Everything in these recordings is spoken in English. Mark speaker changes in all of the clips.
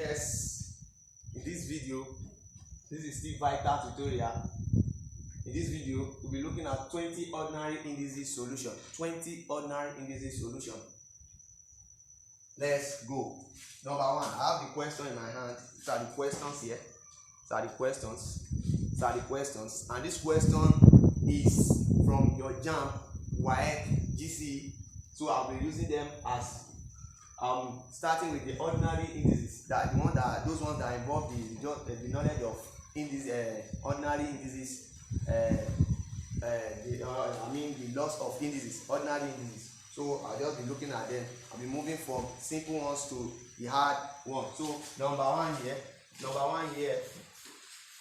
Speaker 1: Yes, in this video, this is still vital tutorial. In this video, we'll be looking at 20 ordinary indices solution. 20 ordinary indices solution. Let's go. Number one, I have the question in my hand. These are the questions here. These are the questions. These are the questions. And this question is from your JAMB, WAEC, GC. So I'll be using them as starting with the ordinary indices. That the one that those ones that involve the knowledge of indices, ordinary indices. The loss of indices, ordinary indices. So I'll just be looking at them. I'll be moving from simple ones to the hard ones. So number one here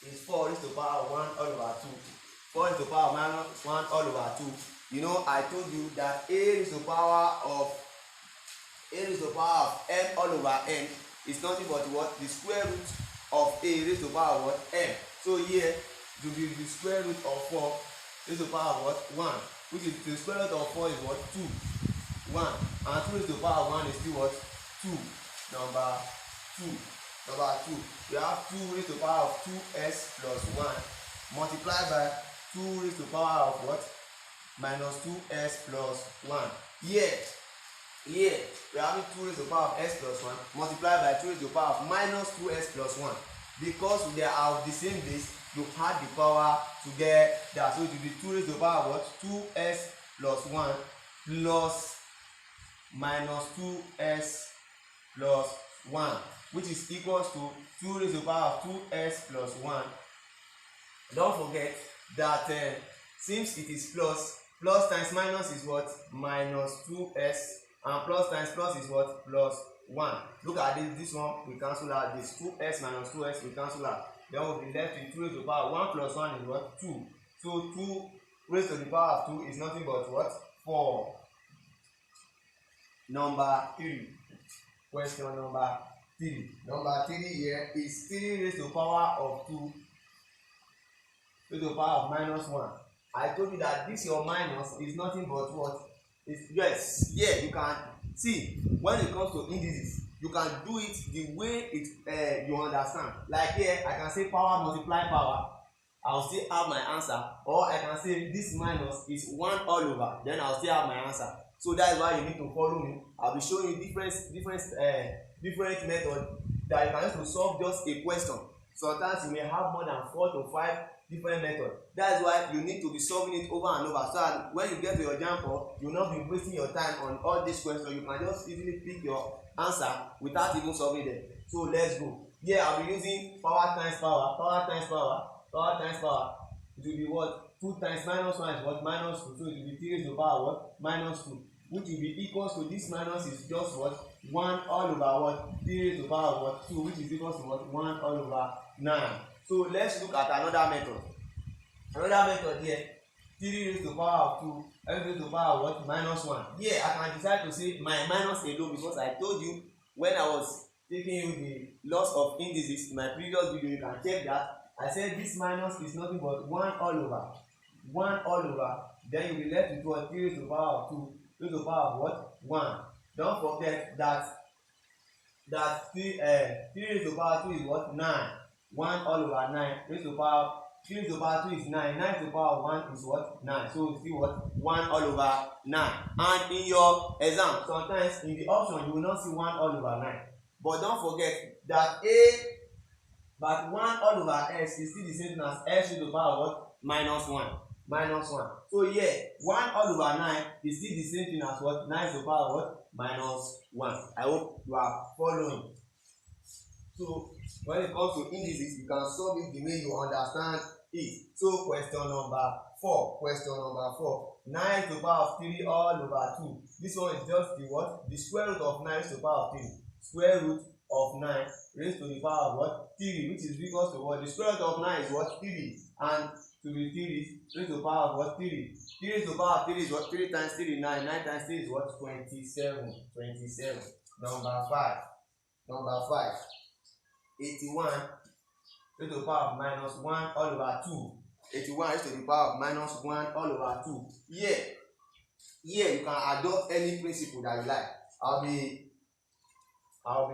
Speaker 1: is 4 raised to the power of 1 all over 2. 4 raised to the power of minus 1 all over 2. You know, I told you that a raised to the power of m all over n is nothing but what? The square root of a raised to the power of what? M. So here to be the square root of 4 raised to the power of what? 1, which is the square root of 4 is what? 2. 1 and 2 raised to the power of 1 is still what? 2. Number 2. We have 2 raised to the power of 2s plus 1 multiplied by 2 raised to the power of what? Minus 2s plus 1. Here we are having 2 raised to the power of s plus 1 multiplied by 2 raised to the power of minus 2s plus 1. Because they are of the same base, you add the power to get that. So it will be 2 raised to the power of what? 2s plus 1 plus minus 2s plus 1, which is equals to 2 raised to the power of 2s plus 1. Don't forget that since it is plus times minus is what? Minus 2s, and plus times plus is what? Plus 1. Look at this one, we cancel out this 2s minus 2s, we cancel out. Then we'll be left with 2 raised to the power 1 plus 1 is what? 2. So 2 raised to the power of 2 is nothing but what? 4. Number 3. Question number 3. Number 3 here is 3 raised to the power of 2 raised to the power of minus 1. I told you that this your minus is nothing but what? Yes, you can see when it comes to indices, you can do it the way it you understand. Like here, I can say power multiply power, I'll still have my answer. Or I can say this minus is 1 all over, then I'll still have my answer. So that's why you need to follow me. I'll be showing you different methods that you can use to solve just a question. Sometimes you may have more than 4 to 5 different methods. That's why you need to be solving it over and over. So that when you get to your JAMB, you will not be wasting your time on all these questions. You can just easily pick your answer without even solving them. So let's go. Here I'll be using power times power. It will be what? 2 times minus 1 is what? Minus 2. So it will be 3 raised to the power what? Minus 2. Which will be equals to this minus is just what? 1 all over what? 3 raised to the power of what? 2, which is equals to what? 1 all over 9. So let's look at another method. Another method here, 3 raised to the power of 2, raised to the power of what? Minus 1. Here I can decide to say my minus alone, because I told you when I was taking you the loss of indices in my previous video, you can check that. I said this minus is nothing but 1 all over. 1 all over. Then you will be left with what? 3 raised to the power of 2, raised to the power of what? 1. Don't forget that 3 raised to the power of 2 is what? 9. 1 all over 9 raised to the power 3 raised to the power 2 is 9. 9 to the power of 1 is what? 9. So it's still what? 1 all over 9. And in your exam, sometimes in the option you will not see 1 all over 9. But don't forget that but 1 all over s is still the same as s raised to the power of what? Minus 1. So here 1 all over 9 is still the same thing as what? 9 to the power of what? Minus 1. I hope you are following. So when it comes to indices, you can solve it the way you understand it. So question number 4. 9 to the power of 3 all over 2. This one is just the what? The square root of 9 raised to the power of 3. Square root of 9 raised to the power of what? 3, which is equals to what? The square root of 9 is what? 3. And to be 3 raised to the power of what? 3. 3 raised to the power of 3 is what? 3 times 3 is 9. 9 times 3 is what? 27. Number 5. 81 raised to the power of minus 1 all over 2. 81 raised to the power of minus 1 all over 2. Here you can adopt any principle that you like. I'll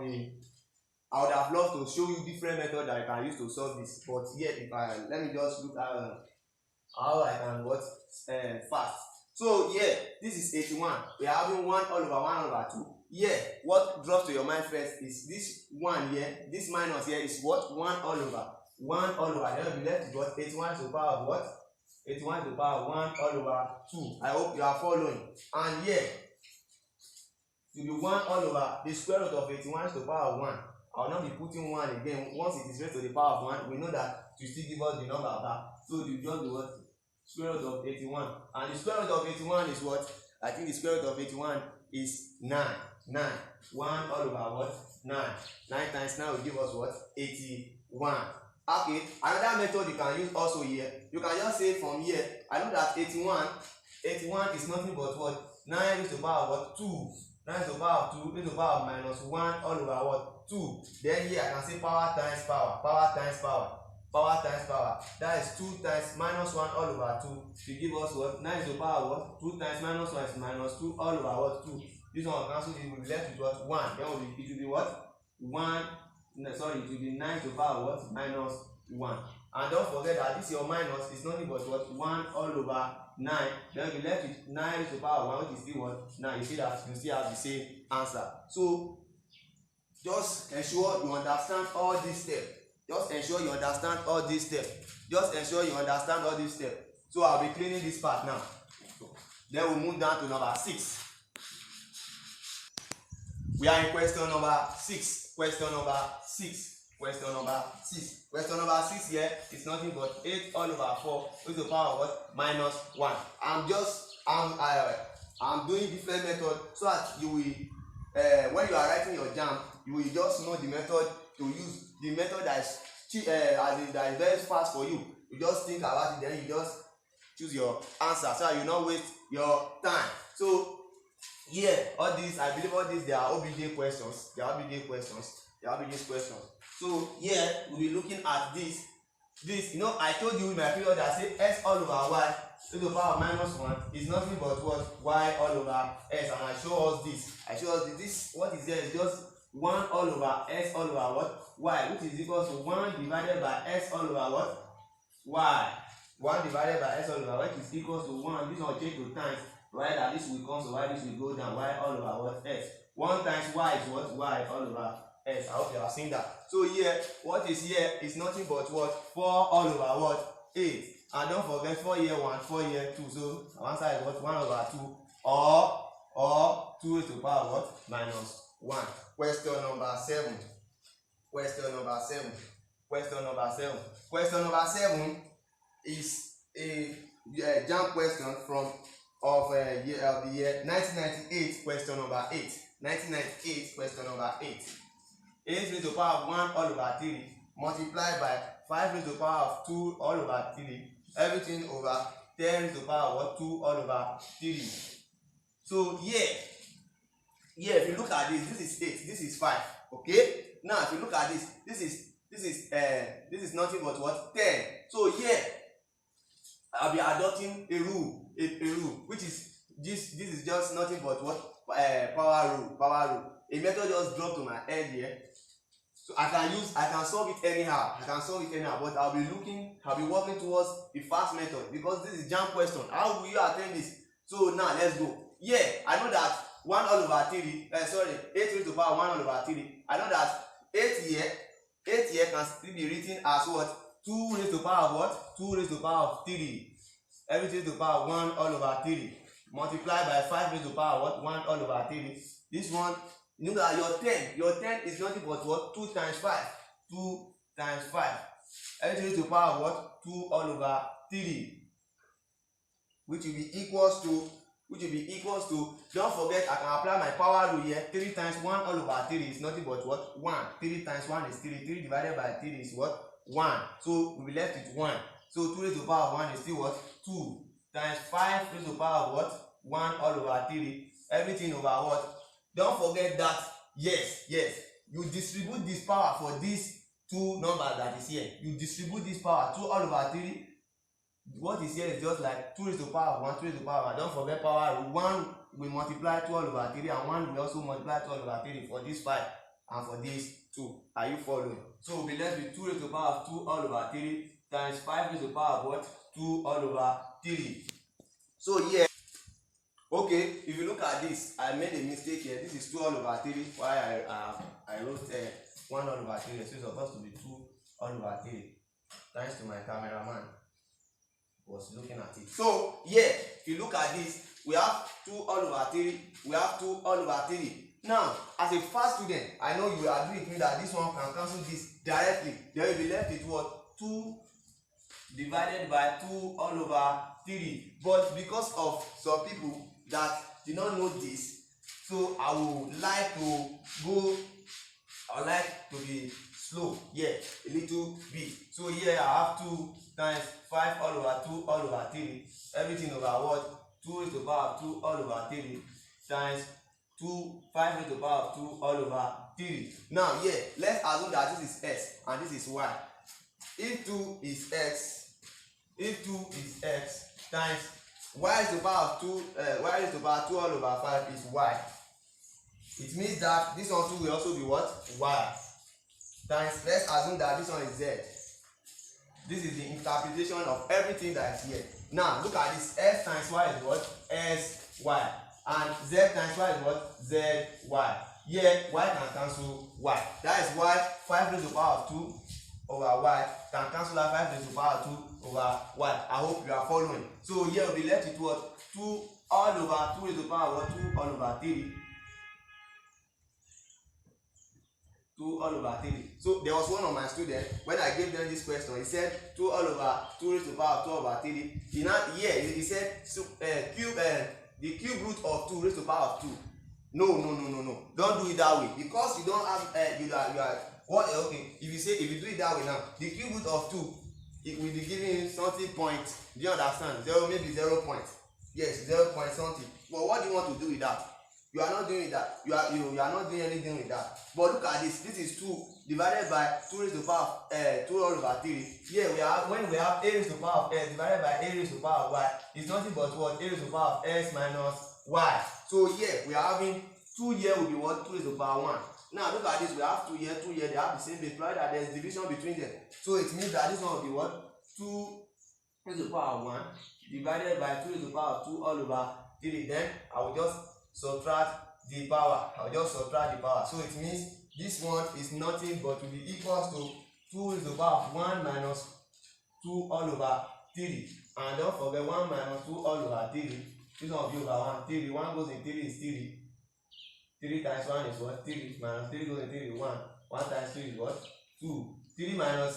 Speaker 1: be I would have loved to show you different methods that I can use to solve this, but yet if I let me just look at how I can what fast. So yeah, this is 81. We are having 1 all over 1 over 2. Yeah, what drops to your mind first is this 1 here. This minus here is what? 1 all over 1 all over. Then we'll be left with what? 81 to the power of what? 81 to the power of 1 all over 2. I hope you are following. And yeah, to be 1 all over the square root of 81 to the power of 1. I will not be putting 1 again. Once it is raised to the power of 1, we know that to still give us the number back. So you just do what? Square root of 81. And the square root of 81 is what? I think the square root of 81 is 9. 9. 1 all over what? 9. 9 times 9 will give us what? 81. Okay, another method you can use also here. You can just say from here, I know that 81 is nothing but what? 9 raised to the power of what? 2. 9 raised to the power of 2 raised to the power of minus 1 all over what? 2. Then here I can say power times power. Power times power. Power times power. That is 2 times minus 1 all over 2 to give us what? 9 to the power of what? 2 times minus 1 is minus 2 all over what? 2. This one will cancel, it will be left with what? 1. Then it will be what? 1. Sorry, it will be 9 to the power of what? Minus 1. And don't forget that this your minus is nothing but what? 1 all over 9. Then you will be left with 9 to the power of 1, which is still what? Now you see that you still have the same answer. So just ensure you understand all these steps. Just ensure you understand all these steps. Just ensure you understand all these steps. So I'll be cleaning this part now. Then we'll move down to number 6. We are in question number 6. Question number 6. Question number 6. Question number 6 here is nothing but 8 all over 4 with the power of what? Minus 1. I'm doing different method so that you will when you are writing your jam, you will just know the method to use, the method that is cheap, that is very fast for you. You just think about it, then you just choose your answer so that you not waste your time. So yeah, all these, I believe all these, they are OBJ questions. They are OBJ questions. They are OBJ questions. So yeah, we'll be looking at this. This, you know, I told you in my period that I say s all over y to the power of minus 1 is nothing but what? Y all over s. And I show us this. I show us this. What is there is just 1 all over s all over what? Y, which is equal to 1 divided by s all over what? Y. 1 divided by s all over y, which is equal to 1. This one change to times. Right, that this will come, so y this will go down. Y all over what? S. 1 times y is what? Y all over s. I hope you have seen that. So here, what is here is nothing but what? 4 all over what? 8. And don't forget 4 here 1, 4 here 2. So one side is what? 1 over 2 or 2 raised to the power of what? Minus 1. Question number 7. Question number 7. Question number 7. Question number 7 is a jam question from the year 1998. Question number 8. 1998. Question number 8. 8 raised to the power of 1 all over 3 multiplied by 5 raised to the power of 2 all over 3. Everything over 10 raised to the power of what? 2 all over 3. So yeah, if you look at this is 8, this is 5. Okay. Now if you look at this is nothing but what? 10. So here I'll be adopting a rule, which is this is just nothing but what? Power rule. A method just dropped to my head here. So I can solve it anyhow. But I'll be working towards the fast method because this is jam question. How will you attempt this? So now let's go. Yeah, I know that 1 all over 3, 8 raised to the power 1 all over 3. I know that 8 here can still be written as what? 2 raised to the power of what? 2 raised to the power of 3. Everything to the power of 1 all over 3. Multiplied by 5 raised to the power of what? 1 all over 3. This one, you know that your 10 is nothing but what? 2 times 5. 2 times 5. Everything to the power of what? 2 all over 3. Which will be equals to, don't forget I can apply my power rule here. 3 times 1 all over 3 is nothing but what? 1. 3 times 1 is 3. 3 divided by 3 is what? 1. So we'll be left with 1. So 2 raised to the power of 1 is still what? 2 times 5 raised to the power of what? 1 all over 3. Everything over what? Don't forget that, yes, you distribute this power for these two numbers that is here. You distribute this power 2 all over 3. What is here is just like 2 raised to the power of 1, 2 raised to the power of 1. Don't forget power rule. 1 will multiply 2 all over 3 and 1 will also multiply 2 all over 3 for this 5 and for this 2. Are you following? So we'll be left with 2 raised to the power of 2 all over 3 times 5 raised to the power of what? 2 all over 3. So here, okay, if you look at this, I made a mistake here. This is 2 all over 3. Why I wrote 1 all over 3. So it's supposed to be 2 all over 3. Thanks to my cameraman was looking at it. So yeah, if you look at this, we have 2 all over 3. We have 2 all over 3. Now, as a first student, I know you will agree with me that this one can cancel this directly. Then will be left with what? 2 divided by 2 all over 3. But because of some people that did not know this, so I would like to be slow here a little bit. So here I have 2 times 5 all over 2 all over 3. Everything over what? 2 raised to the power of 2 all over 3 times 5 raised to the power of 2 all over 3. Now here, let's assume that this is x and this is y. If 2 is x times y raised to the power of 2 all over 5 is y. It means that this one too will also be what? Y. Times, let's assume that this one is z. This is the interpretation of everything that is here. Now look at this. S times y is what? S y. And z times y is what? Z y. Here y can cancel y. That is why 5 raised to the power of 2 over y can cancel that 5 raised to the power of 2 over y. I hope you are following. So here we'll be left with what? 2 all over 2 raised to the power of 2 all over 3. 2 all over 3. So there was one of my students, when I gave them this question, he said 2 all over 2 raised to the power of 2 over 3. He said the cube root of 2 raised to the power of 2. No. Don't do it that way, because you don't have if you do it that way now, the cube root of 2, it will be giving you something point. Do you understand? 0, maybe 0 point. Yes, 0 point something. But what do you want to do with that? You are not doing that. You are not doing anything with that. But look at this. This is 2 divided by 2 raised to the power of 2 all over 3. Here when we have a raised to the power of s divided by a raised to the power of y, it's nothing but what? A raised to the power of s minus y. So here we are having 2 here will be what? 2 raised to the power 1. Now look at this. We have 2 here, they have the same base, provided that there is division between them. So it means that this one will be what? 2 raised to the power of 1 divided by 2 raised to the power of 2 all over 3. Then I will just subtract the power. So it means this one is nothing but to be equals to 2 raised to the power of 1 minus 2 all over 3. And don't forget 1 minus 2 all over 3. This one will be over 1. 3. 1 goes in 3 is 3. 3 times 1 is what? 3. Minus 3 goes in 3 is 1. 1 times 3 is what? 2. 3 minus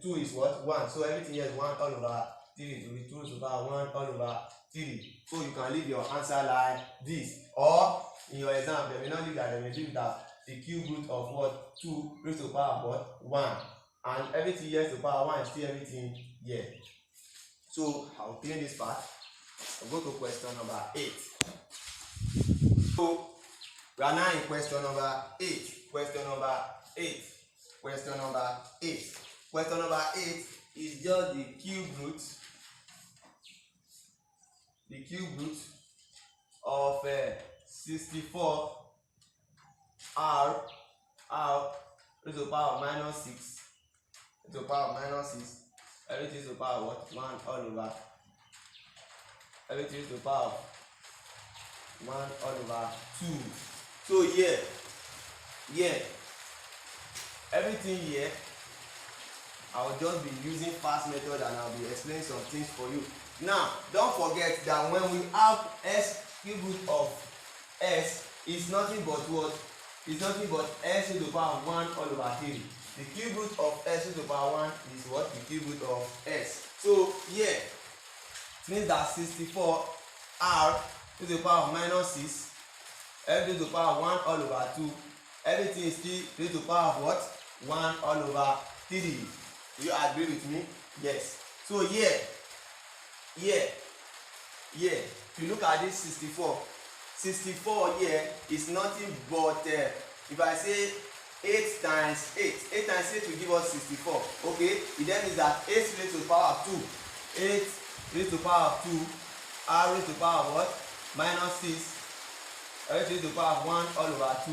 Speaker 1: 2 is what? 1. So everything here is 1 all over 3. It will be 2 raised to the power 1 all over 3. So you can leave your answer like this. Or in your exam, they may not leave that, they may leave that the cube root of what? 2 raised to the power of what? 1. And everything here to the power 1 is still everything here. So I'll clean this part. I'll go to question number 8. So we are now in question number 8. Question number 8 is just the cube root of 64 r raised to the power of minus 6 to the power of minus 6. Everything is to the power of what? 1 all over. Everything is to the power of 1 all over 2. So here, everything here, I will just be using fast method and I'll be explaining some things for you. Now, don't forget that when we have s cube root of s, is nothing but what? It's nothing but s to the power of 1 all over 3. The cube root of s to the power 1 is what? The cube root of s. So here, it means that 64 r to the power of minus 6, everything to the power of 1 all over 2. Everything is still to the power of what? 1 all over 3. Do you agree with me? Yes. So here, if you look at this 64 here is nothing but if I say 8 times 8 times 8 will give us 64. Okay, it then means that 8 raised to the power of 2, 8 raised to the power of 2, r raised to the power of what? Minus 6, raised to the power of 1 all over 2.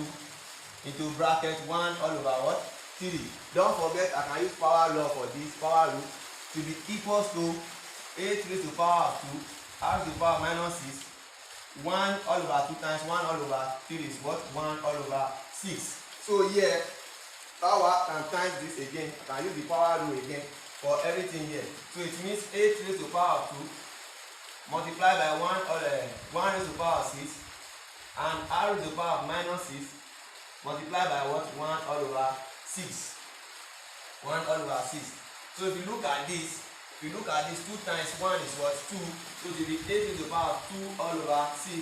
Speaker 1: into bracket 1 all over what 3. Don't forget I can use power law for this. Power rule to be equals to 8 raised to the power of 2 r to the power minus 6. 1 all over 2 times 1 all over 3 is what? 1 all over 6. So here power can times this again. I can use the power rule again for everything here. So it means 8 raised to the power of 2 multiplied by 1 raised to the power of 6 and r raised to the power of minus 6 multiplied by what? 1 all over 6. 1 all over 6. So if you look at this, 2 times 1 is what? 2. So it will be 8 raised to the power of 2 all over 6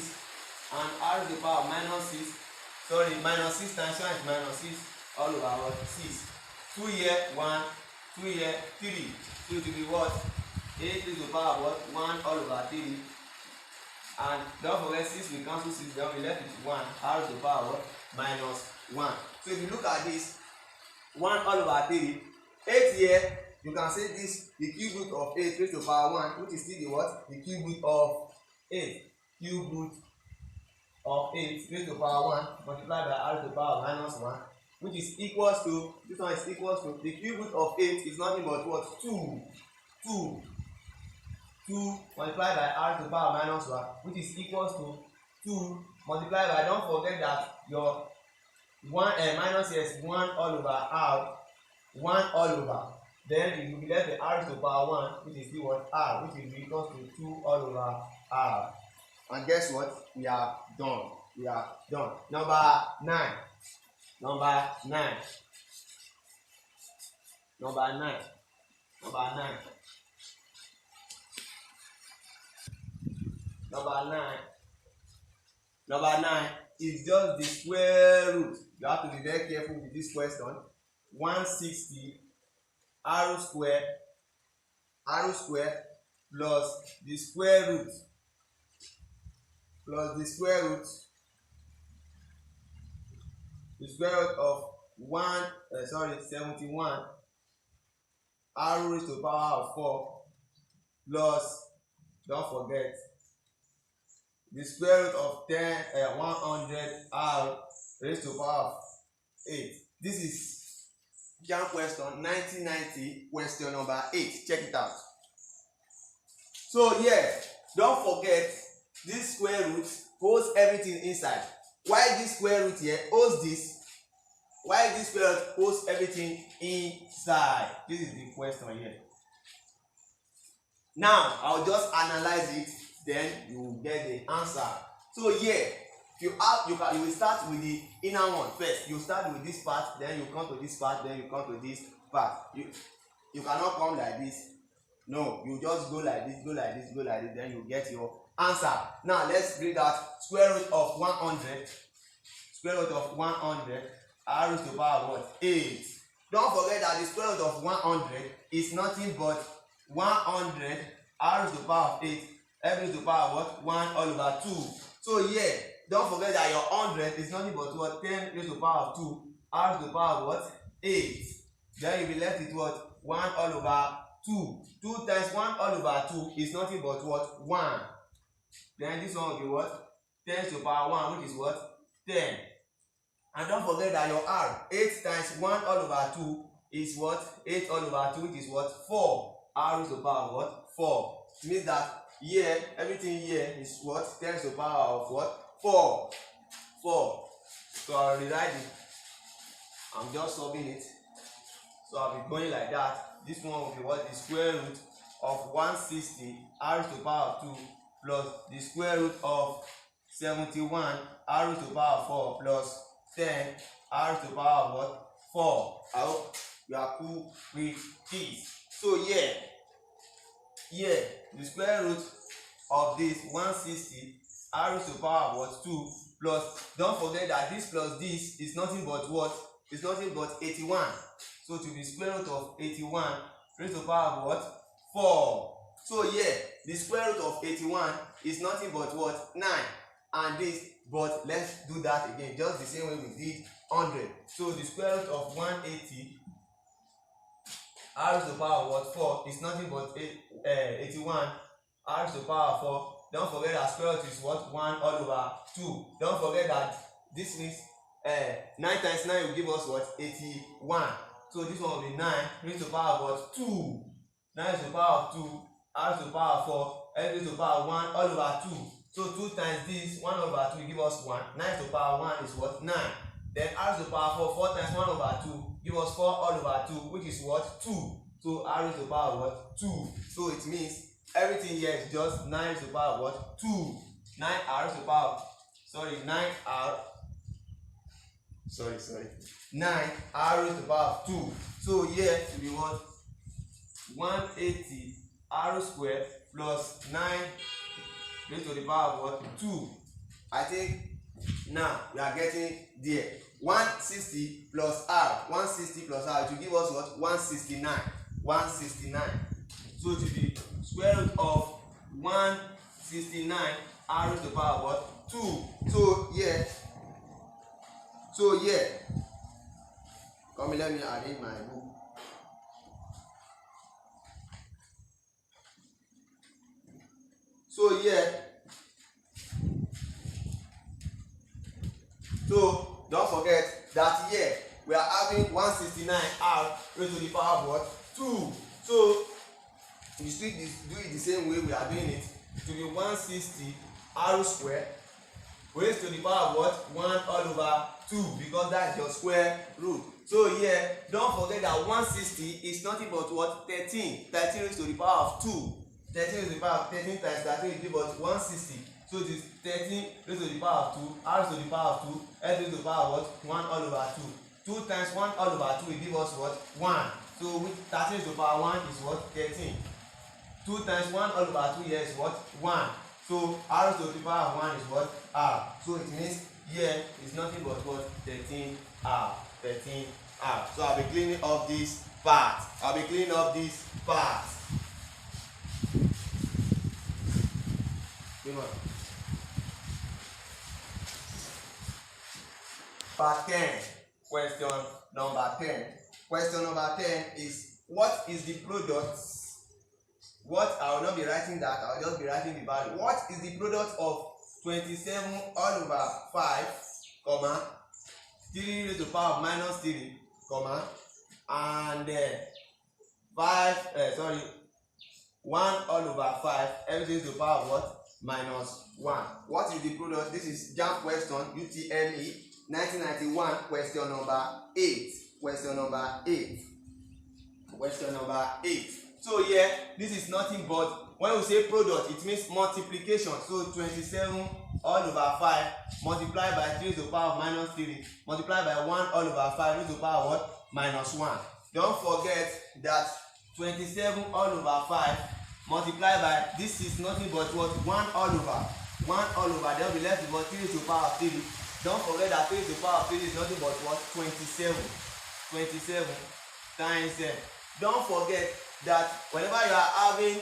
Speaker 1: and r raised to the power of minus 6. Sorry, minus 6 times 1 is minus 6 all over what? 6. 2 here 1, 2 here 3. So it will be what? 8 raised to the power of what? 1 all over 3. And don't forget 6 we cancel 6, then we left with 1 r to the power of what? Minus 1. So if you look at this, 1 all over 3, 8 here, you can say this the cube root of 8 raised to the power 1, which is still the what? The cube root of 8. Cube root of 8 raised to the power 1 multiplied by r to the power minus 1, which is equals to, this one is equals to, the cube root of 8 is nothing but what? 2 multiplied by r to the power minus 1, which is equals to 2 multiplied by, don't forget that your 1 minus here is 1 all over r, 1 all over, then you will be left with r to the power 1, which is the what? R, which will be equals to 2 all over r. And guess what? We are done. Number 9. Number 9. Number 9 is just the square root. You have to be very careful with this question. 160 r square plus the square root of 71 r raised to the power of 4 plus, don't forget, the square root of 100 r raised to the power of 8. This is JAM question 1990, question number 8. Check it out. So here, don't forget, this square root holds everything inside. Why this square root here holds this? Why this square root holds everything inside? This is the question here. Now, I'll just analyze it, then you will get the answer. So here, you will start with the inner one first. You start with this part, then you come to this part, then you come to this part. You cannot come like this. No, you just go like this, then you get your answer. Now let's bring out square root of 100. Square root of 100 r raised to the power of what? 8. Don't forget that the square root of 100 is nothing but 100 r raised to the power of 8. F raised to the power of what? 1 all over 2. So here, don't forget that your 100 is nothing but what? 10 raised to the power of 2 r raised to the power of what? 8. Then you'll be left with what? 1 all over 2. 2 times 1 all over 2 is nothing but what? 1. Then this one will be what? 10 to the power 1, which is what? 10. And don't forget that your r, 8 times 1 all over 2 is what? 8 all over 2, which is what? 4. R is the power of what? 4. It means that here, everything here is what? 10 to the power of what? 4. So I'll rewrite it. I'm just solving it. So I'll be going like that. This one will be what? The square root of 160 r to the power of 2 plus the square root of 71 r to the power of 4 plus 10 r to the power of what? 4. I hope you are cool with this. So here, the square root of this 160 r to the power of what? 2 plus, don't forget that this plus this is nothing but what? It's nothing but 81. So to be square root of 81 raised to the power of what? 4. So here, the square root of 81 is nothing but what? 9. And this, but let's do that again, just the same way we did 100. So the square root of 180 r to the power of what? 4 is nothing but 81 r to the power of 4. Don't forget that square root is what? 1 all over 2. Don't forget that this means 9 times 9 will give us what? 81. So this one will be 9 raised to the power of what? 2. 9 raised to the power of 2, r raised to the power of 4, s raised to the power of 1 all over 2. So 2 times this 1 over 2 will give us 1. 9 to the power 1 is what? 9. Then r raised to the power 4, 4 times 1 over 2 give us 4 all over 2, which is what? 2. So r raised to the power of what? 2. So it means everything here is just 9 raised to the power of what? 2. 9r raised to the power of, 9r raised to the power of 2. So here to be what? 180 r squared plus 9 raised to the power of what? 2. I think now we are getting there. 160 plus r, 160 plus r, it will give us what? 169. 169. So it will be square root of 169 r raised to the power of what? 2. So here, come, let me arrange my book. So here, so don't forget that here we are having 169 r raised to the power of what? 2. So you still do it the same way we are doing it. To be 160 r squared raised to the power of what? 1 all over 2, because that's your square root. So here, don't forget that 160 is nothing but what? 13. 13 raised to the power of 2. 13 raised to the power of 13 times 13 will give us 160. So it is 13 raised to the power of 2, r raised to the power of 2, s raised to the power of what? 1 all over 2. 2 times 1 all over 2 will give us what? 1. So with 13 raised to the power 1 is what? 13. 2 times 1 all over 2 here is what? 1. So r raised to the power of 1 is what? R. So it means here is nothing but what? 13r. 13r. So I'll be cleaning up this part. Part 10. Question number 10. Question number 10 is, what is the product? What? I will not be writing that. I will just be writing the value. What is the product of 27 all over 5, comma, 3 raised to the power of minus 3, comma, and 1 all over 5, everything to the power of what? Minus 1. What is the product? This is JAMB question, UTME, 1991, question number 8. Question number 8. So here, this is nothing but, when we say product, it means multiplication. So 27 all over 5 multiplied by 3 to the power of minus 3 multiplied by 1 all over 5 to the power of what? Minus 1. Don't forget that 27 all over 5 multiplied by, this is nothing but what? 1 all over. 1 all over, then we left with what? 3 to the power of 3. Don't forget that 3 to the power of 3 is nothing but what? 27. 27 times 10. Don't forget that whenever you are having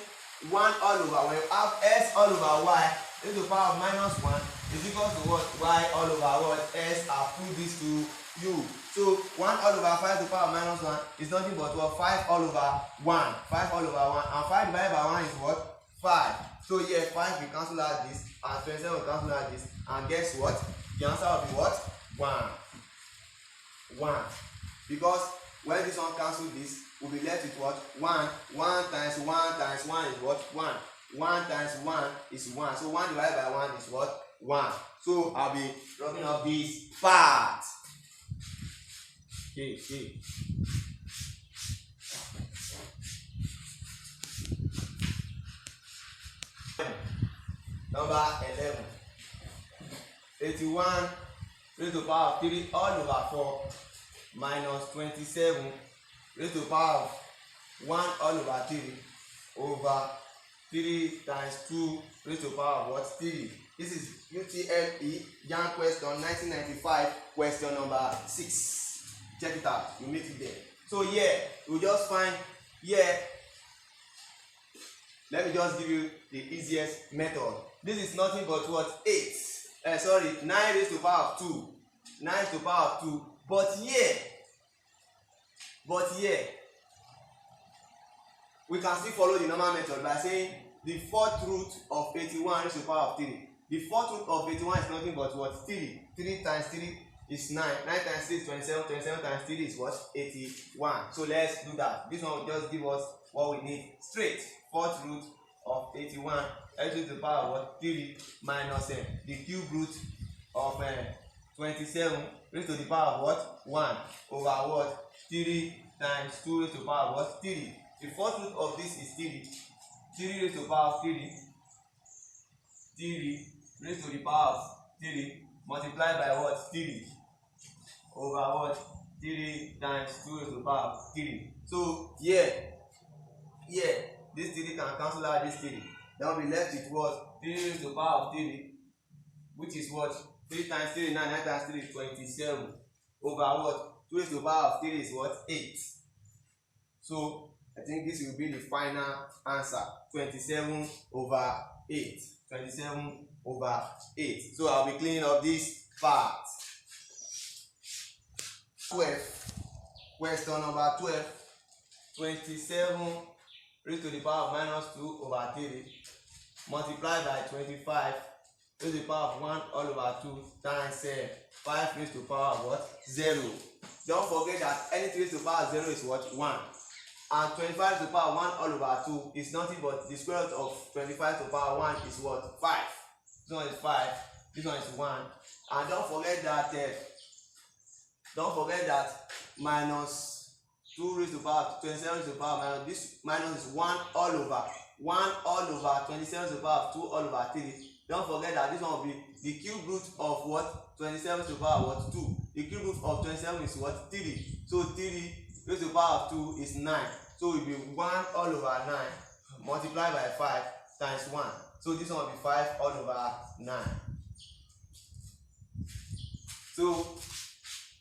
Speaker 1: 1 all over, when you have s all over y to the power of minus 1 is equal to what? Y all over what? S. I'll put this to you. So 1 all over 5 to the power of minus 1 is nothing but what? 5 all over 1. 5 all over 1. And 5 divided by 1 is what? 5. So here 5 will cancel out this, and 27 will cancel out this. And guess what? The answer will be what? 1. Because when this one cancels this, we'll be left with what? 1. 1 times 1 times 1 is what? 1. 1 times 1 is 1. So 1 divided by 1 is what? 1. So I'll be wrapping up this part. Okay. Number 11. 81 raised to the power of 3 all over 4 minus 27 raised to the power of 1 all over 3 over 3 times 2 raised to the power of what? 3. This is UTME JAMB question 1995, question number 6. Check it out. You make it there. So here, you just find here. Let me just give you the easiest method. This is nothing but what? 9 raised to the power of 2. 9 raised to the power of 2. But here, we can still follow the normal method by saying the fourth root of 81 raised to the power of 3. The fourth root of 81 is nothing but what? 3. 3 times 3 is 9. 9 times 3 is 27. 27 times 3 is what? 81. So let's do that. This one will just give us what we need straight. Fourth root of 81. Let's use the power of what? 3 minus the cube root of 27 raised to the power of what? 1 over what? 3 times 2 raised to the power of what? 3. The fourth root of this is 3. 3 raised to the power of 3. 3 raised to the power of 3 multiplied by what? 3 over what? 3 times 2 raised to the power of 3. So here, this 3 can cancel out this 3. Then we'll be left with what? 3 raised to the power of 3, which is what? 3 times 3 is 9, 9 times 3 is 27. Over what? 2 raised to the power of 3 is what? 8. So I think this will be the final answer. 27 over 8. 27 over 8. So I'll be cleaning up this part. 12. Question number 12. 27 raised to the power of minus 2 over 3 multiplied by 25 raised to the power of 1 all over 2 times 5 raised to the power of what? 0. Don't forget that anything raised to the power of 0 is what? 1. And 25 raised to the power of 1 all over 2 is nothing but the square root of 25 to the power of 1 is what? 5. This one is 5. This one is 1. And don't forget that minus 2 raised to the power of 27 raised to the power of minus this minus is 1 all over 27 raised to the power of 2 all over 3. Don't forget that this one will be the cube root of what? 27 to the power of what? 2. The cube root of 27 is what? 3. So 3 raised to the power of 2 is 9. So it will be 1 all over 9 multiplied by 5 times 1. So this one will be 5 all over 9. So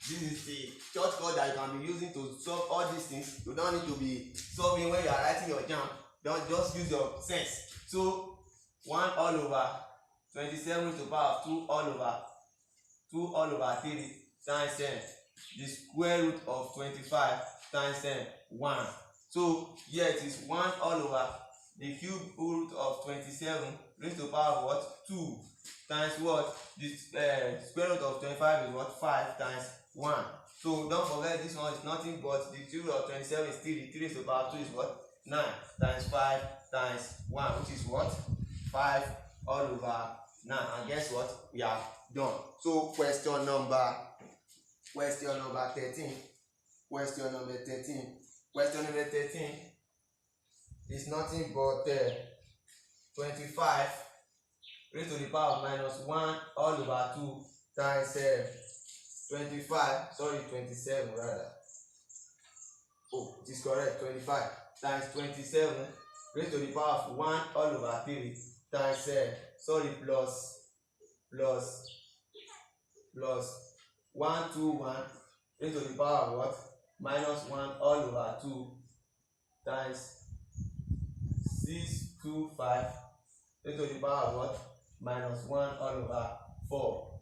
Speaker 1: this is the shortcut that you can be using to solve all these things. You don't need to be solving when you are writing your jam. Don't just use your sense. So 1 all over 27 raised to the power of 2 all over 3 times the square root of 25 times 1. So here it is 1 all over the cube root of 27 raised to the power of what? 2 times what? The square root of 25 is what? 5 times 1. So don't forget this one is nothing but the cube root of 27 is 3. 3 raised to the power of 2 is what? 9 times 5 times 1, which is what? 5 all over 9. And guess what? We are done. So question number 13. Question number 13 is nothing but 25 raised to the power of minus 1 all over 2 times 27 rather. Oh, it is correct. 25 times 27 raised to the power of 1 all over 3 times plus 121 raised to the power of what? Minus 1 all over 2 times 625 raised to the power of what? Minus 1 all over 4.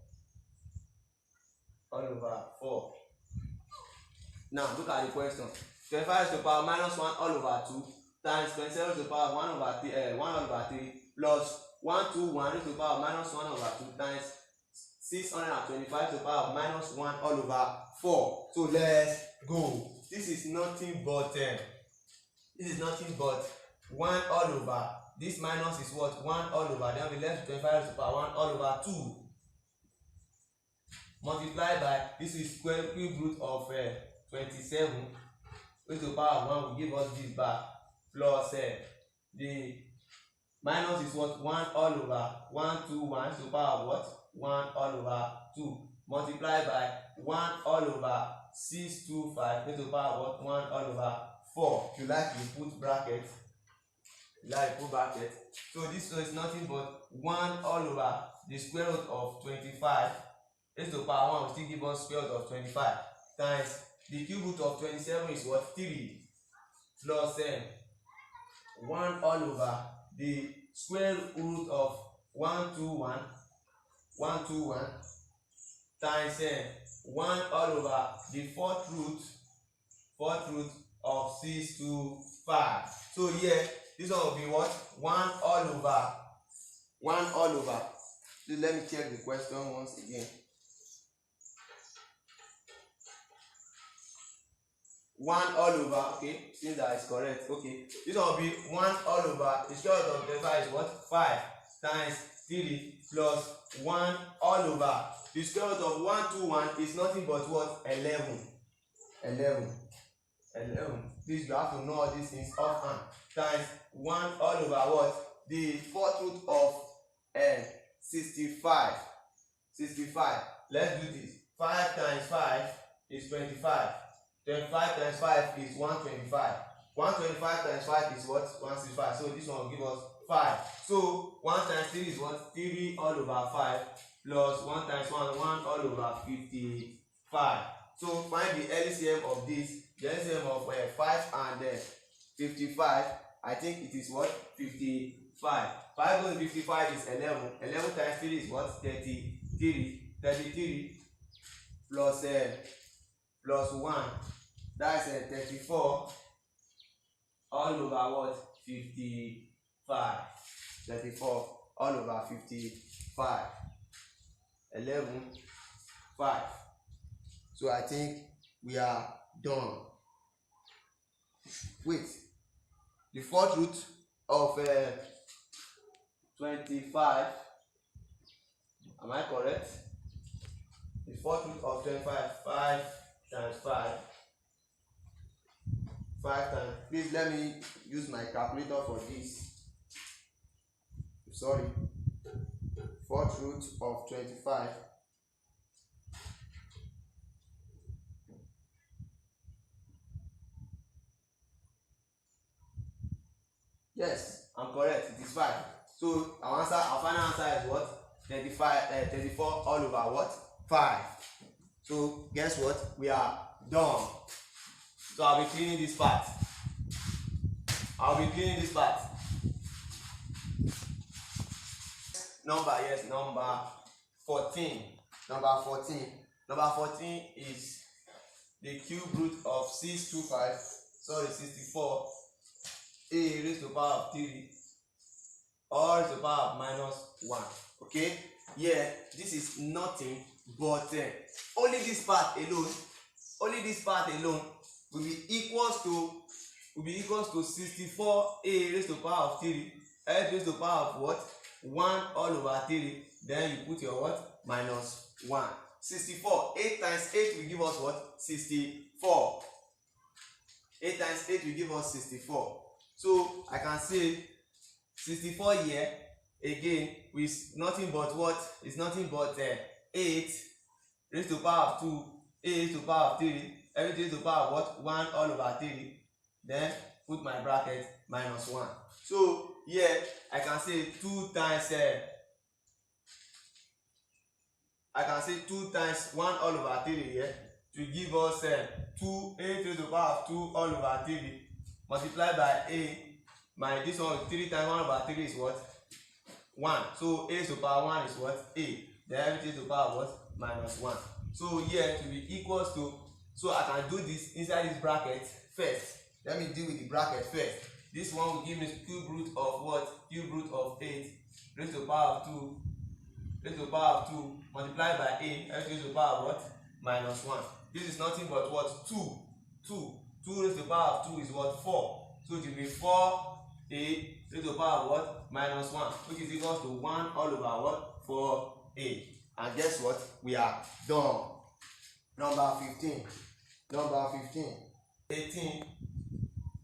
Speaker 1: Now look at the question. 25 raised to the power minus 1 all over 2 times 27 raised to the power 1 over 3 plus 121 raised to the power minus 1 over 2 times 625 to the power of minus 1 all over 4. So let's go. This is nothing but 1 all over. This minus is what? 1 all over. Then we left 25 raised to the power 1 all over 2 multiplied by this is square cube root of 27 raised to the power of 1 will give us this back plus the minus is what? 1 all over 121 to the power of what? 1 all over 2 multiplied by 1 all over 625 raised to the power of what? 1 all over 4. If you like, you put bracket. So this one is nothing but 1 all over the square root of 25 raised to the power 1 will still give us square root of 25 times the cube root of 27 is what? 3 plus 1 all over the square root of 121 times 1 all over the fourth root of 625. So here this one will be what? 1 all over. Let me check the question once again. 1 all over, okay, since that is correct, okay, this one will be 1 all over, the square root of 25 is what? 5 times 3 plus 1 all over, the square root of 121 is nothing but what? 11. Please, you have to know all these things offhand. Times 1 all over what? The fourth root of 65. Let's do this. 5 times 5 is 25. 25 times 5 is 125. 125 times 5 is what? 165. So this one will give us 5. So 1 times 3 is what? 3 all over 5 plus 1 times 1 all over 55. So find the LCM of this. The LCM of 5 and 55. I think it is what? 55. 5 plus 55 is 11. 11 times 3 is what? 33. 33 plus 1. That's 34 all over what? 55. 34 all over 55. 11, 5. So I think we are done. Wait. The fourth root of 25. Am I correct? The fourth root of 25. 5 times 5. 5 times. Please let me use my calculator for this. Sorry. Fourth root of 25. Yes, I'm correct. It is 5. So our final answer is what? 34 all over what? 5. So guess what? We are done. So I'll be cleaning this part. Number 14. Number 14 is the cube root of 64 a raised to the power of 3 or raised to the power of minus 1. Okay, yeah, this is nothing but only this part alone will be equals to 64 a raised to the power of 3 raised to the power of what? 1 all over 3. Then you put your what? Minus 1. 64. 8 times 8 will give us what? 64. 8 times 8 will give us 64. So I can say 64 here again with nothing but what? It's nothing but 8 raised to the power of 2, 8 raised to the power of 3, everything raised to the power of what? 1 all over 3. Then put my bracket minus 1. So here I can say 2 times 1 all over 3 here to give us 2, 8 raised to the power of 2 all over 3 multiplied by a, this one 3 times 1 over 3 is what? 1. So a raised to the power 1 is what? A. Then everything to the power of what? Minus 1. So here to be equals to, so I can do this inside this bracket first. Let me deal with the bracket first. This one will give me cube root of what? Cube root of 8 raised to the power of 2 multiplied by a, everything to the power of what? Minus 1. This is nothing but what? 2 raised to the power of 2 is what? 4. So it will be 4a raised to the power of what? Minus 1, which is equal to 1 all over what? 4a. And guess what? We are done. Number 15.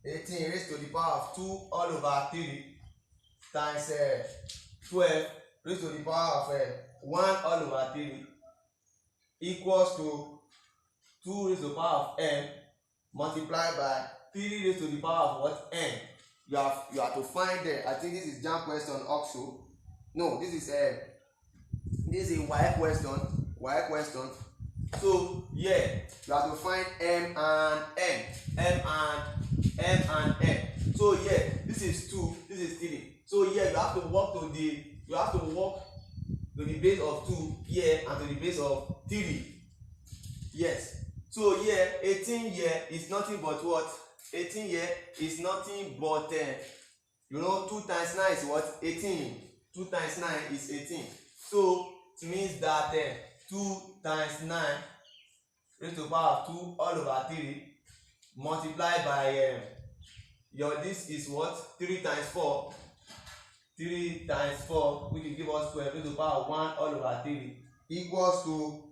Speaker 1: 18 raised to the power of 2 all over 3 times 12 raised to the power of 1 all over 3 equals to 2 raised to the power of n multiplied by 3 raised to the power of what? N. You have to find I think this is jam question also. No, this is a Y question. So yeah, you have to find m and n. So yeah, this is 2, this is 3. So yeah, you have to walk to the base of 2 here and to the base of 3. Yes. So yeah, 18 here is nothing but what? 18 here is nothing but 2 times 9 is what? 18. 2 times 9 is 18. So it means that 2 times 9 raised to the power of 2 all over 3 multiply by your this is what 3 times 4, 3 times 4, which will give us 12 raised to the power of 1 all over 3 equals to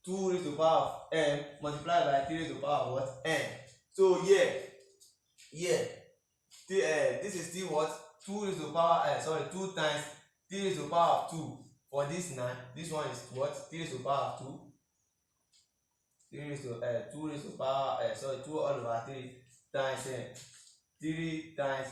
Speaker 1: 2 raised to the power of m multiplied by 3 raised to the power of what n. So this is still what 2 raised to the power 2 times 3 raised to the power of 2 for this 9. This one is what 3 raised to the power of 2, 3 raised to 2 raised to the power 2 all over 3 times 3 times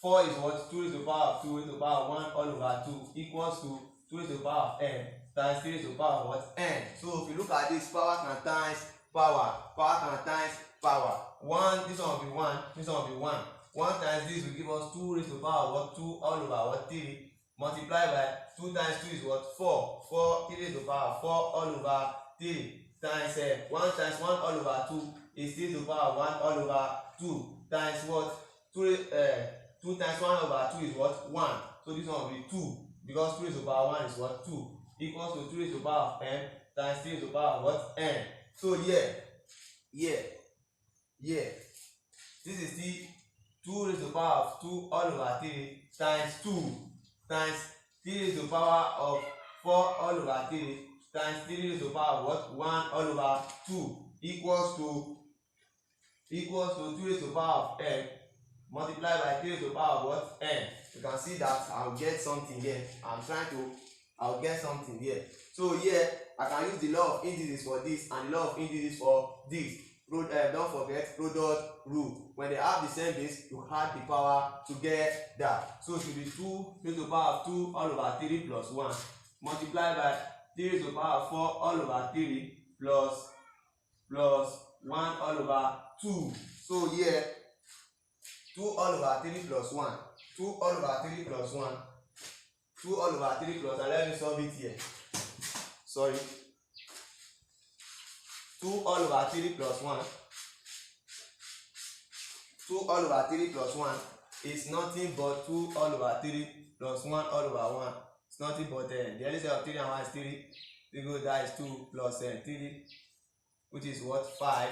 Speaker 1: 4 is what 2 raised to the power of 2 raised to the power of 1 all over 2 equals to 2 raised to the power of n times 3 raised to the power of what n. So if you look at this, power can times power can times power. 1, this one will be 1, this one will be 1. 1 times this will give us 2 raised to the power of what 2 all over what 3 multiplied by 2 times 2 is what 4 3 raised to the power of 4 all over 3 times 1 times 1 all over 2 is 3 to the power of 1 all over 2 times what 2 times 1 over 2 is what 1. So this one will be 2 because 2 raised to the power 1 is what 2 equals to 2 raised to the power of n times 3 raised to the power of what n. So this is the 2 raised to the power of 2 all over 3 times 2 times 3 raised to the power of 4 all over 3 times 3 raised to the power of what 1 all over 2 equals to 2 raised to the power of n multiplied by 3 raised to the power of what n. You can see that I'll get something here. I'll get something here. So here I can use the law of indices for this and the law of indices for this. Don't forget product rule. When they have the same base, you add the power to get that. So it should be 2 raised to the power of 2 all over 3 plus 1 multiplied by 3 raised to the power of 4 all over 3 plus 1 all over 2. So here 2 all over 3 plus 1, 2 all over 3 plus 1, 2 all over 3 plus, and let me solve it here. Sorry. 2 all over 3 plus 1, 2 all over 3 plus 1 is nothing but 2 all over 3 plus 1 all over 1. It's nothing but the LCM of 3 and 1 is 3. That is 2 plus 3, which is what 5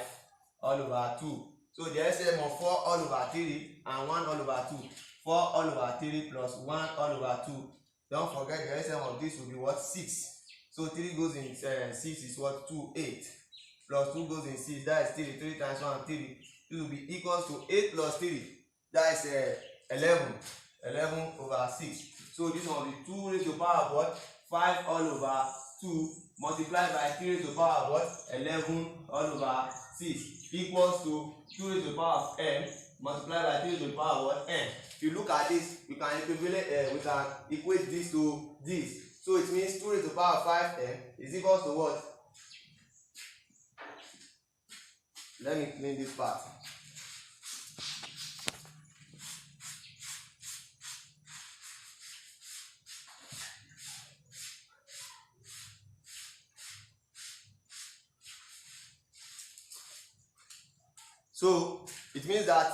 Speaker 1: all over 2. So the LCM of 4 all over 3 and 1 all over 2. 4 all over 3 plus 1 all over 2. Don't forget the LCM of this will be what 6. So 3 goes in 6 is what 2, 8. Plus 2 goes in 6, that is 3. 3 times 1, 3. It will be equals to 8 plus 3. That is 11. 11 over 6. So this one will be 2 raised to the power of what? 5 all over 2 multiplied by 3 raised to the power of what? 11 all over 6 equals to 2 raised to the power of n multiplied by 3 raised to the power of what? N. If you look at this, we can equate this to this. So it means 2 raised to the power of 5n is equals to what? Let me clean this part. So it means that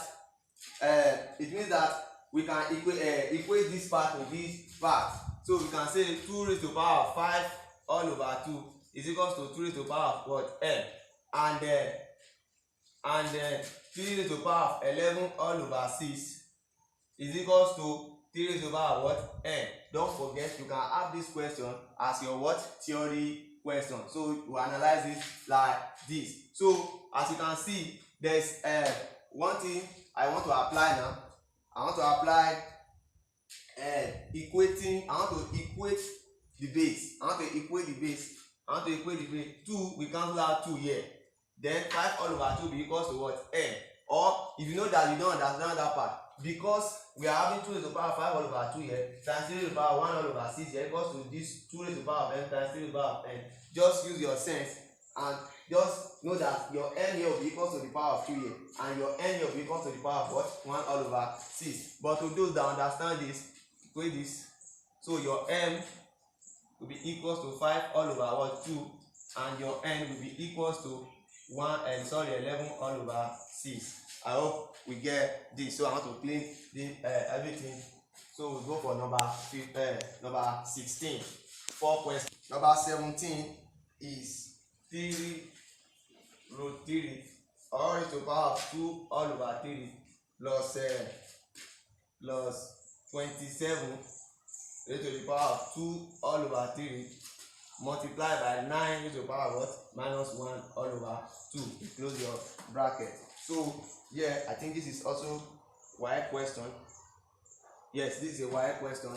Speaker 1: we can equate this part with this part. So we can say 2 raised to the power of 5 all over 2 is equals to 2 raised to the power of what? N. And 3 raised to the power of 11 all over 6 is equals to 3 raised to the power of what? N. Don't forget, you can have this question as your what? Theory question. So we analyze it like this. So as you can see, there's one thing I want to apply now. I want to apply equating. I want to equate the base. I want to equate the base. 2, we cancel out 2 here. Then 5 all over 2 be equals to what? N. Or if you know that you don't understand that part, because we are having 2 raised to the power of 5 all over 2 here, times 3 raised to the power of 1 all over 6 here equals to this 2 raised to the power of n times 3 raised to the power of n. Just use your sense and just know that your n here will be equal to the power of 2 here, and your n here will be equal to the power of what? 1 all over 6. But to those that understand this, equate this. So your m will be equals to 5 all over what? 2, and your n will be equals to 11 all over 6. I hope we get this. So I want to clean everything. So we go for number 16. 4 questions. Number 17 is 3 root 3 all raised to the power of 2 all over 3 plus 27 raised to the power of 2 all over 3 multiplied by 9 raised to the power of what? Minus 1 all over 2. You close your bracket. So yeah, I think this is also y question. Yes, this is a y question.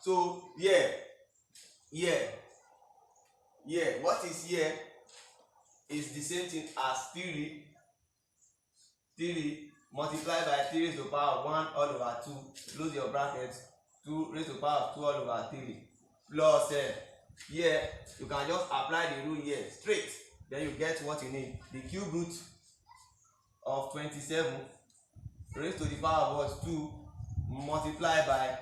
Speaker 1: So yeah, what is here is the same thing as 3 multiplied by 3 raised to the power of 1 all over 2. Close your bracket. 2 raised to the power of 2 all over 3 plus here you can just apply the rule here straight, then you get what you need. The cube root of 27 raised to the power of what? 2 multiplied by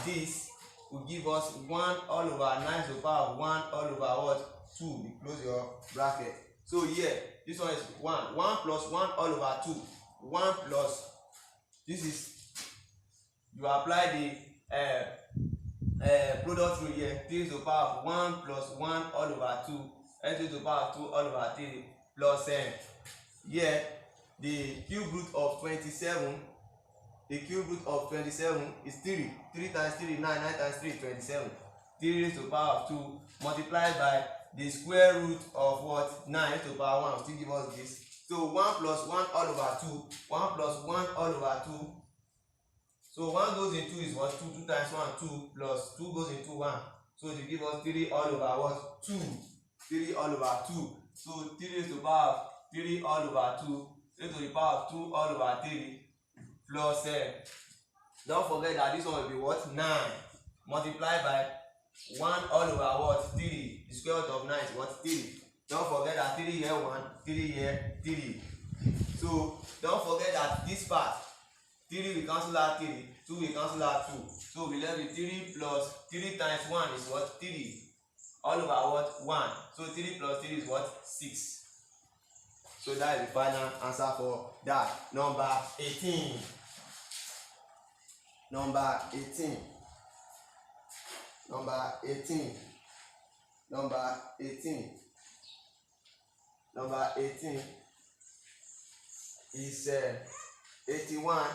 Speaker 1: this will give us 1 all over 9 to the power of 1 all over what? 2. You close your bracket. So here this one is 1 plus 1 all over 2. 1 plus this is, you apply the product rule here. 3 to the power of 1 plus 1 all over 2 and 3 to the power of 2 all over 3 plus here the cube root of 27. The cube root of 27 is 3. 3 times 3 is 9. 9 times 3 is 27. 3 raised to the power of 2 multiplied by the square root of what? 9 raised to the power 1 will still give us this. So 1 plus 1 all over 2. 1 plus 1 all over 2. So 1 goes in 2 is what? 2. 2 times 1, 2 plus 2 goes into 1. So it will give us 3 all over what? 2. 3 all over 2. So 3 raised to the power of 3 all over 2 raised to the power of 2 all over 3 plus don't forget that this one will be what? 9 multiplied by 1 all over what? 3. The square root of 9 is what? 3. Don't forget that 3 here 1, 3 here 3. So don't forget that this part 3 we cancel out 3, 2 we cancel out 2. So we left with 3 plus 3 times 1 is what? 3 all over what? 1. So 3 plus 3 is what? 6. So that is the final answer for that. Number 18. Number 18. Number 18. Number 18. Number 18 is 81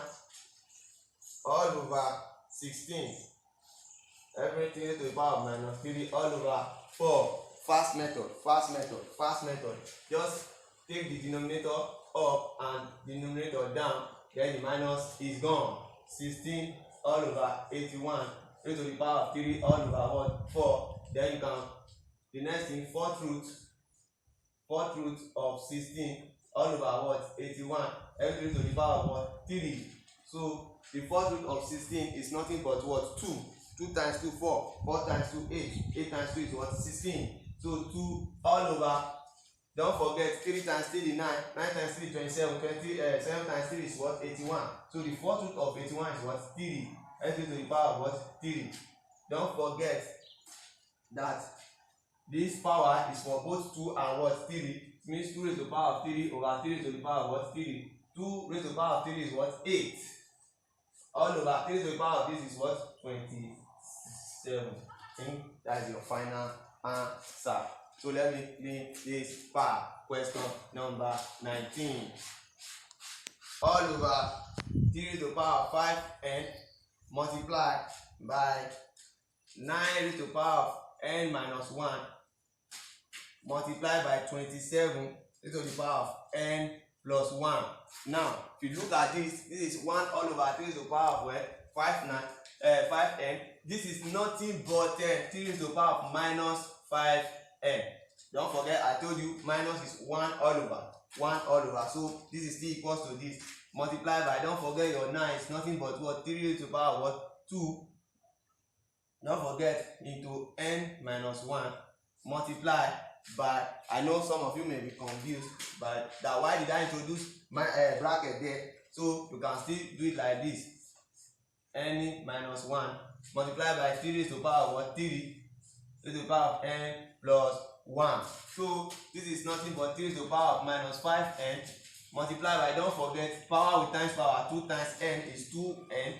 Speaker 1: all over 16. Everything to the power of minus 3 all over 4. Fast method. Just take the denominator up and the numerator down, then the minus is gone. 16 all over 81 raised to the power of 3 all over what? 4. Then you can, the next thing, fourth root of 16 all over what? 81. Everything to the power of what? 3. So the fourth root of 16 is nothing but what? 2. 2 times 2, 4. 4 times 2, 8. 8 times 2 is what? 16. So 2 all over, don't forget 3 times 3 is 9. 9 times 3 is 27. 7 times 3 is what? 81. So the fourth root of 81 is what? 3. Everything to the power of what? 3. Don't forget that this power is for both 2 and what? 3. It means 2 raised to the power of 3 over 3 raised to the power of what? 3. 2 raised to the power of 3 is what? 8. All over 3 raised to the power of this is what? 27. I think that is your final answer. So let me clean this part. Question number 19. All over 3 raised to the power of 5n multiplied by 9 raised to the power of n minus 1 multiplied by 27 raised to the power of n plus 1. Now, if you look at this, this is 1 all over 3 raised to the power of 5n. This is nothing but 3 raised to the power of minus 5n. Don't forget, I told you minus is 1 all over. 1 all over. So this is still equals to this. Multiply by, don't forget your 9 is nothing but what? 3 raised to the power of what? 2. Don't forget into n minus 1 multiply by, I know some of you may be confused, but that why did I introduce my bracket there? So you can still do it like this. N minus 1 multiply by 3 raised to the power of what? 3 raised to the power of n plus 1. So this is nothing but 3 raised to the power of minus 5n multiply by, don't forget, power with times power. 2 times n is 2n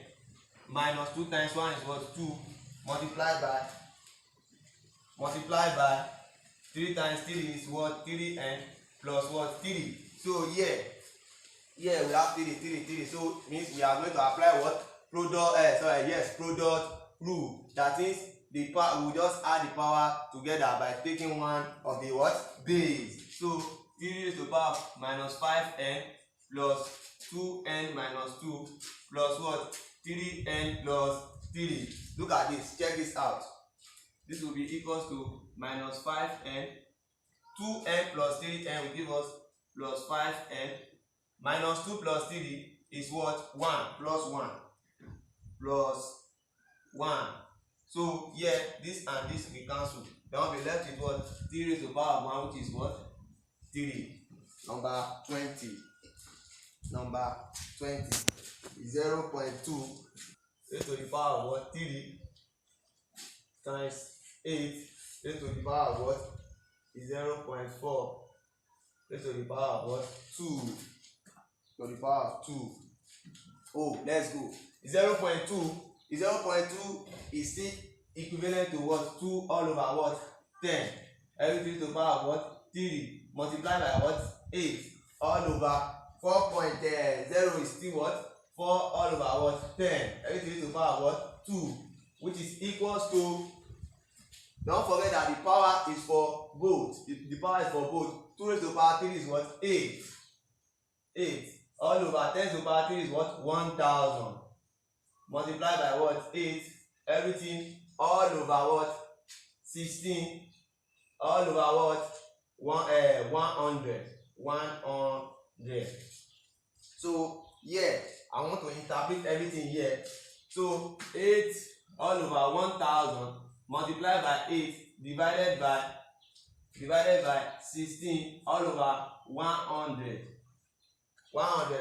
Speaker 1: minus 2 times 1 is what? 2 multiply by 3 times 3 is what? 3n plus what? 3 So here we have 3. So means we are going to apply what? Product rule. That is the power, we just add the power together by taking one of the what? Base. So 3 raised to the power of minus 5n plus 2n minus 2 plus what? 3n plus 3. Look at this, check this out. This will be equals to minus 5n, 2n plus 3n will give us plus 5n, minus 2 plus 3 is what? 1 plus 1 plus 1. So here this and this will cancel. Then we'll be left with what? 3 raised to the power of 1, which is what? 3. Number 20. Number 20 is 0.2 raised to the power of what? 3 times 8 raised to the power of what? Is 0.4 raised to the power of what? 2 to the power of 2. Oh, let's go. 0.2 is still equivalent to what? 2 all over what? 10. Everything to the power of what? 3 multiplied by what? 8 all over 4.0 is still what? 4 all over what? 10. Everything to the power of what? 2, which is equals to, don't forget that the power is for both. The power is for both. 2 raised to the power 3 is what? 8. All over 10 to the power 3 is what? 1000. Multiplied by what? 8. Everything all over what? 16. All over what? 100. So here I want to interpret everything here. So 8 all over 1000 multiplied by 8 divided by 16 all over 100.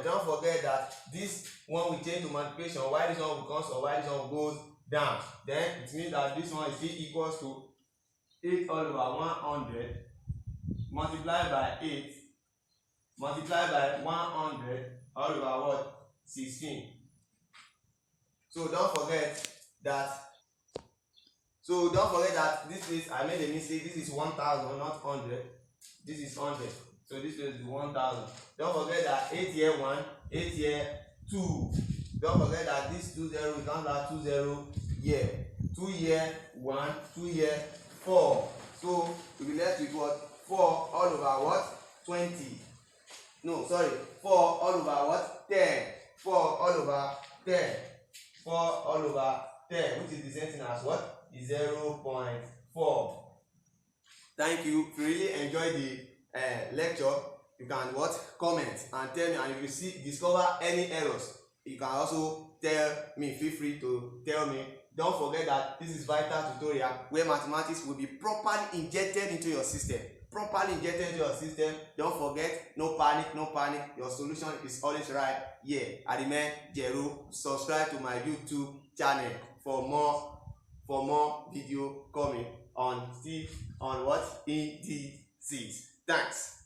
Speaker 1: Don't forget that this one will change to multiplication. Why this one will cancel? Why this one goes down? Then it means that this one is still equals to 8 all over 100 multiplied by 8 multiplied by 100 all over what? 16. So don't forget that this is, I made a mistake. This is 1000, not 100. This is 100. So this is 1000. Don't forget that 8 here 1, 8 here 2. Don't forget that this 20 we count that 20 here. 2 here 1, 2 here 4. So we will be left with what? 4 all over what? 20. No, sorry. 4 all over what? 10. 4 all over 10. 4 all over 10, which is the same thing as what? Is 0.4. Thank you. If you really enjoy the lecture, you can what? Comment and tell me, and if you discover any errors, you can also tell me. Feel free to tell me. Don't forget that this is vital tutorial where mathematics will be properly injected into your system. Don't forget, no panic. Your solution is always right here. Adime Jero. Subscribe to my YouTube channel for more video coming on what? Indices. Thanks.